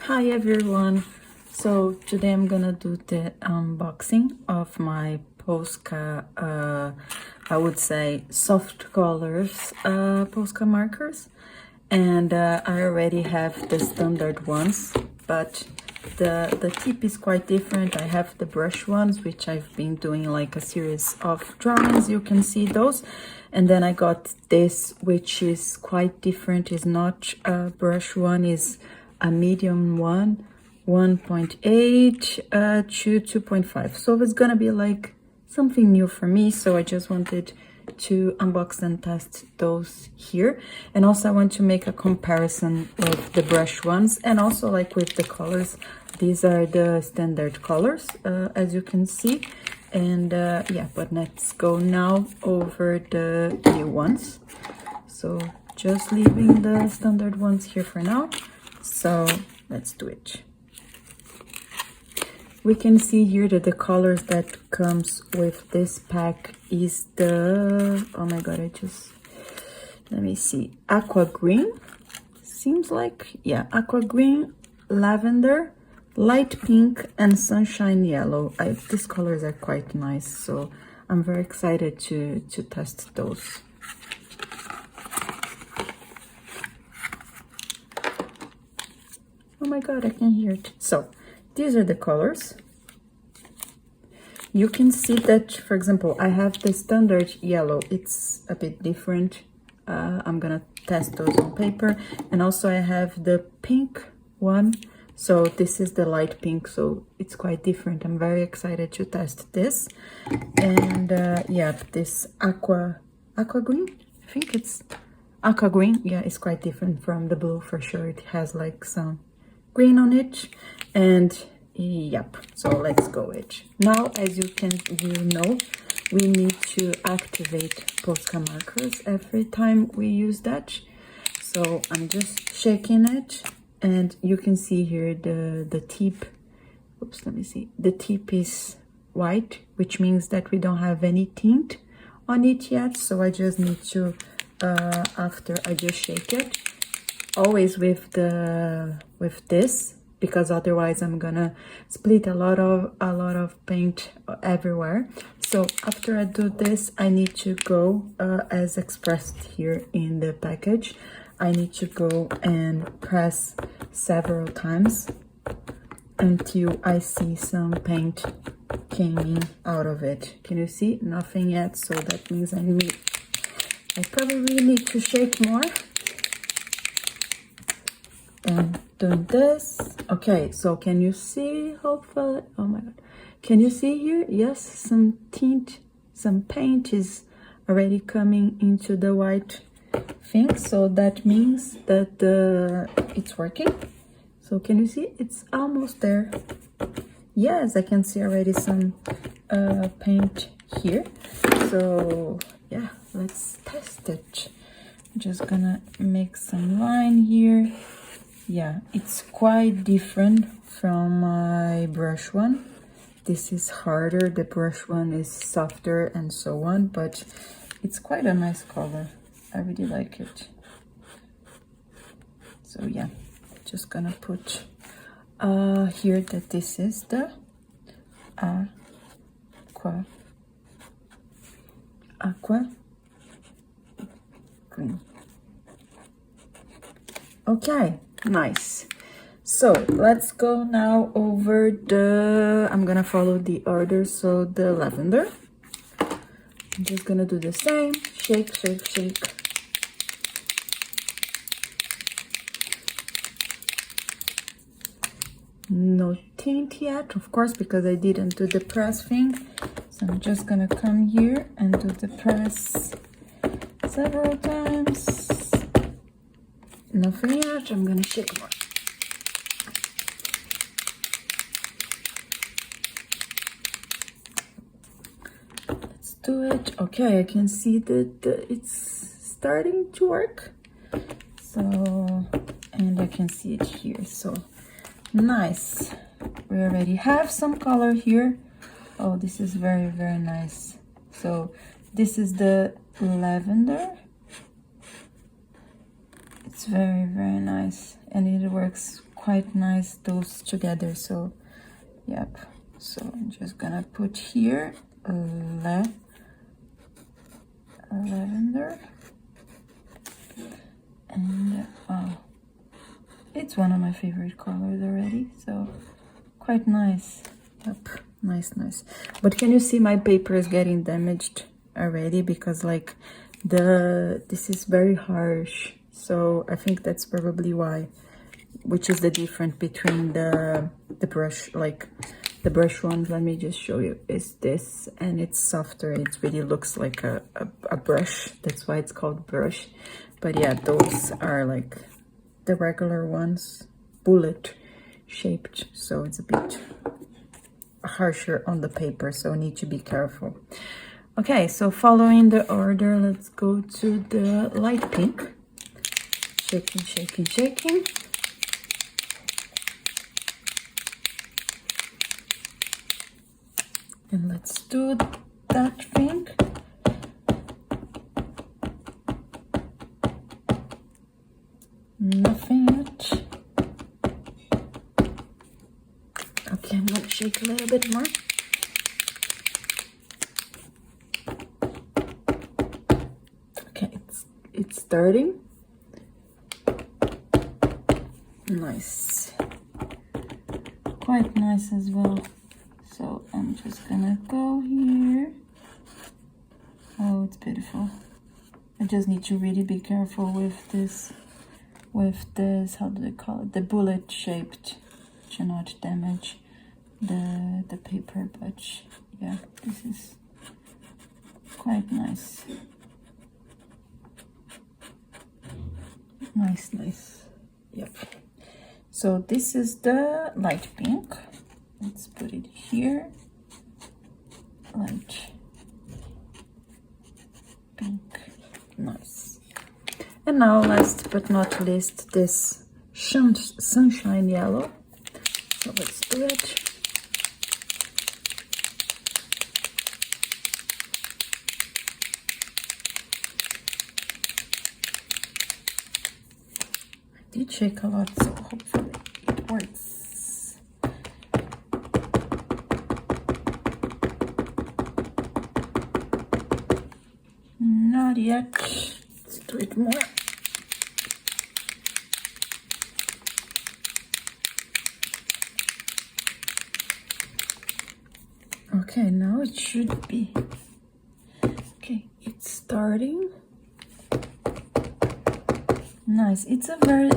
Hi everyone, so today I'm gonna do the unboxing of my Posca, I would say soft colors Posca markers, and I already have the standard ones, but the tip is quite different. I have the brush ones, which I've been doing like a series of drawings, you can see those, and then I got this, which is quite different. Is not a brush one, is a medium one, 1.8 to 2.5. So it's gonna be like something new for me, so I just wanted to unbox and test those here. And also I want to make a comparison with the brush ones and also like with the colors. These are the standard colors, as you can see. And yeah, but let's go now over the new ones. So just leaving the standard ones here for now. So let's do it. We can see here that the colors that comes with this pack is the, oh my god, let me see, aqua green, seems like, yeah, aqua green, lavender, light pink, and sunshine yellow. These colors are quite nice, so I'm very excited to test those. Oh my god, I can hear it. So these are the colors. You can see that, for example, I have the standard yellow. It's a bit different. I'm gonna test those on paper. And also I have the pink one. So this is the light pink, so it's quite different. I'm very excited to test this. And yeah, this aqua green, I think it's aqua green. Yeah, it's quite different from the blue for sure. It has like some green on it. And yep, so let's go it now. As you know, we need to activate Posca markers every time we use that. So I'm just shaking it, and you can see here the tip. Oops, let me see. The tip is white, which means that we don't have any tint on it yet. So I just need to after I just shake it, always with this, because otherwise I'm gonna split a lot of paint everywhere. So after I do this, I need to go as expressed here in the package. I need to go and press several times until I see some paint coming out of it. Can you see? Nothing yet, so that means I probably need to shake more. And doing this. Okay, so can you see? Hopefully, oh my god, can you see here? Yes, some tint, some paint is already coming into the white thing, so that means that it's working. So can you see? It's almost there. Yes, I can see already some paint here. So yeah, let's test it. I'm just gonna make some line here. Yeah, it's quite different from my brush one. This is harder, the brush one is softer and so on, but it's quite a nice color. I really like it. So yeah, just gonna put here that this is the aqua green. Okay, nice. So let's go now over I'm gonna follow the order. So the lavender, I'm just gonna do the same, shake, shake, shake. No tint yet, of course, because I didn't do the press thing. So I'm just gonna come here and do the press several times. Nothing yet, I'm gonna shake more. Let's do it. Okay, I can see that it's starting to work. So, and I can see it here. So nice. We already have some color here. Oh, this is very, very nice. So this is the lavender. It's very, very nice, and it works quite nice those together. So yep, so I'm just gonna put here lavender, and it's one of my favorite colors already, so quite nice. Yep, nice. But can you see my paper is getting damaged already, because like this is very harsh, so I think that's probably why, which is the difference between the brush, like the brush ones, let me just show you, is this, and it's softer, it really looks like a brush, that's why it's called brush. But yeah, those are like the regular ones, bullet shaped, so it's a bit harsher on the paper, so need to be careful. Okay, so following the order, let's go to the light pink. Shaking. And let's do that pink. Nothing yet. Okay, I'm gonna shake a little bit more. Okay, it's starting. Nice. Quite nice as well. So I'm just gonna go here. Oh, it's beautiful. I just need to really be careful with this, how do they call it? The bullet shaped, to not damage the paper, but yeah, this is quite nice. Nice. Yep. So this is the light pink. Let's put it here. Light pink. Nice. And now, last but not least, this sunshine yellow. So let's do it. I did shake a lot, so hopefully it works. Not yet. Let's do it more. Okay, now it should be. Okay, it's starting. Nice. It's a very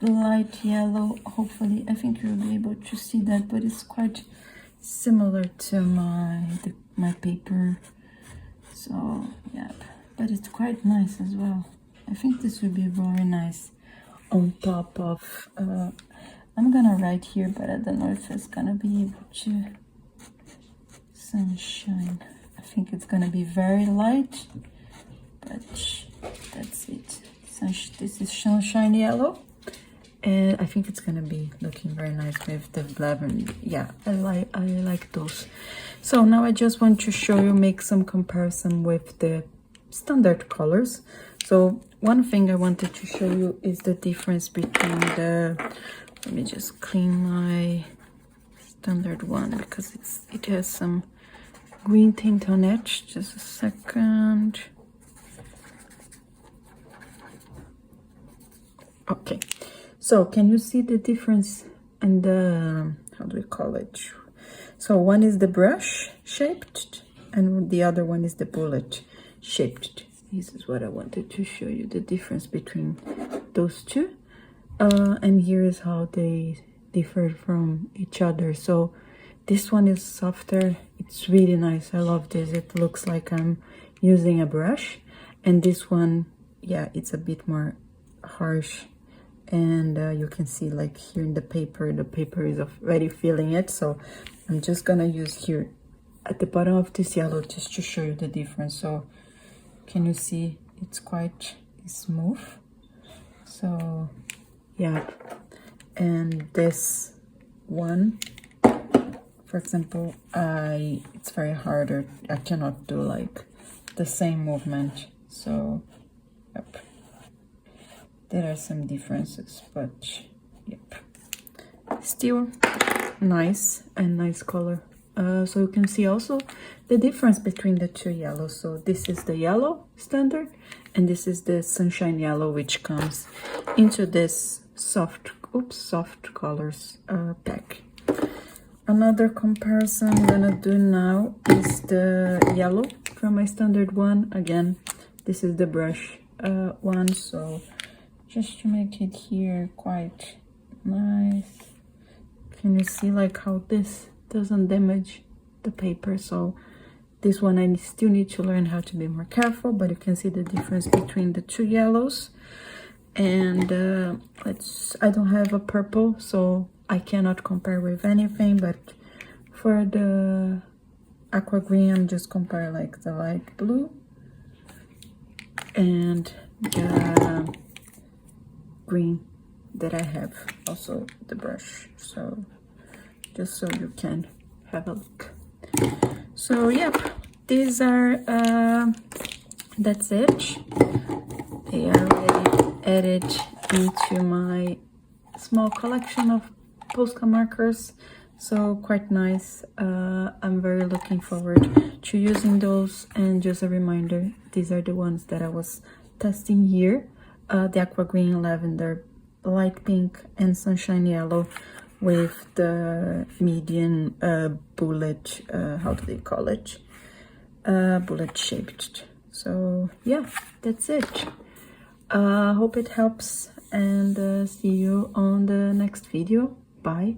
light yellow. Hopefully, I think you'll be able to see that, but it's quite similar to my paper. So yeah, but it's quite nice as well. I think this would be very nice on top of. I'm gonna write here, but I don't know if it's gonna be able to. Sunshine. I think it's gonna be very light, but that's it. This is sunshine yellow, and I think it's gonna be looking very nice with the lavender. Yeah, I like those. So now I just want to show you, make some comparison with the standard colors. So one thing I wanted to show you is the difference between the. Let me just clean my standard one, because it has some green tint on it. Just a second. Okay, so can you see the difference in the, how do we call it? So one is the brush shaped and the other one is the bullet shaped. This is what I wanted to show you, the difference between those two. And here is how they differ from each other. So this one is softer. It's really nice. I love this. It looks like I'm using a brush. And this one, yeah, it's a bit more harsh. And you can see, like here in the paper is already feeling it. So I'm just gonna use here at the bottom of this yellow just to show you the difference. So can you see it's quite smooth? So yeah, and this one, for example, it's very harder. I cannot do like the same movement. So yep, there are some differences, but still nice and nice color. So you can see also the difference between the two yellows. So this is the yellow standard and this is the sunshine yellow, which comes into this soft colors pack. Another comparison I'm gonna do now is the yellow from my standard one. Again, this is the brush one, so just to make it here quite nice. Can you see like how this doesn't damage the paper? So this one I still need to learn how to be more careful, but you can see the difference between the two yellows. And I don't have a purple, so I cannot compare with anything, but for the aqua green I'm just compare like the light blue and the green that I have, also the brush, so just so you can have a look. So yep, these are that's it. They are already added into my small collection of Posca markers, so quite nice. I'm very looking forward to using those. And just a reminder, these are the ones that I was testing here, the aqua green, lavender, light pink, and sunshine yellow with the median bullet, how do they call it, bullet shaped. So yeah, that's it. Hope it helps, and see you on the next video. Bye.